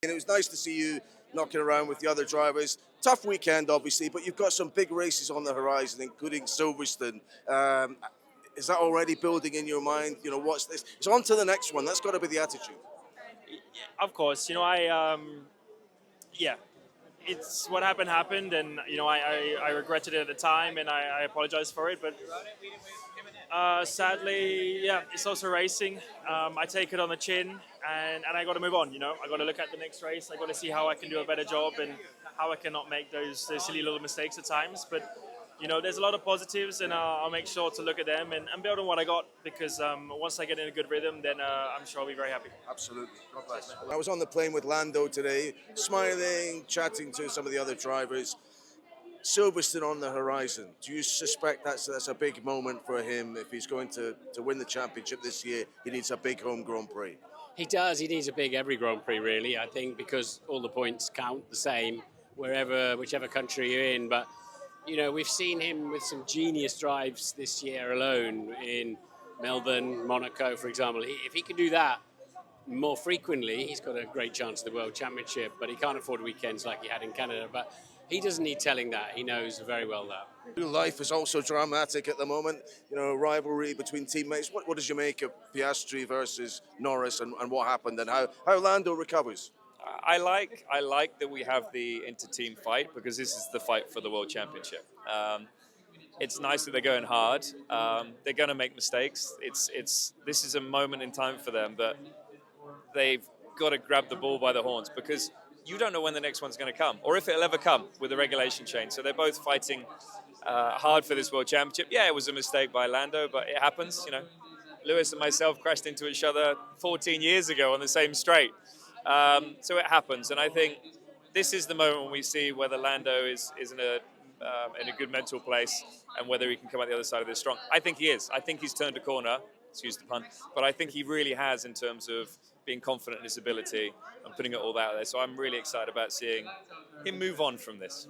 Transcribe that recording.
And it was nice to see you knocking around with the other drivers. Tough weekend, obviously, but you've got some big races on the horizon, including Silverstone. Is that already building in your mind? You know, what's this? It's on to the next one. That's got to be the attitude. Of course, yeah, it's what happened, and I regretted it at the time, and I apologize for it. But sadly, yeah, it's also racing. I take it on the chin, and I got to move on. I got to look at the next race. I got to see how I can do a better job and how I cannot make those silly little mistakes at times. But there's a lot of positives, and I'll make sure to look at them and build on what I got, because once I get in a good rhythm, then I'm sure I'll be very happy. Absolutely. God bless. I was on the plane with Lando today, smiling, chatting to some of the other drivers. Silverstone on the horizon. Do you suspect that's a big moment for him if he's going to win the championship this year? He needs a big home Grand Prix. He does. He needs a big every Grand Prix, really, I think, because all the points count the same whichever country you're in. But, we've seen him with some genius drives this year alone in Melbourne, Monaco, for example. If he can do that more frequently, he's got a great chance at the World Championship, but he can't afford weekends like he had in Canada. But he doesn't need telling that. He knows very well that. Life is also dramatic at the moment. Rivalry between teammates. What did you make of Piastri versus Norris and what happened and how Lando recovers? I like that we have the inter-team fight, because this is the fight for the World Championship. It's nice that they're going hard. They're going to make mistakes. This is a moment in time for them that they've got to grab the bull by the horns, because you don't know when the next one's going to come, or if it'll ever come with the regulation change. So they're both fighting hard for this World Championship. Yeah, it was a mistake by Lando, but it happens. Lewis and myself crashed into each other 14 years ago on the same straight. So it happens, and I think this is the moment when we see whether Lando is in a good mental place and whether he can come out the other side of this strong. I think he is. I think he's turned a corner, excuse the pun, but I think he really has in terms of being confident in his ability and putting it all out there. So I'm really excited about seeing him move on from this.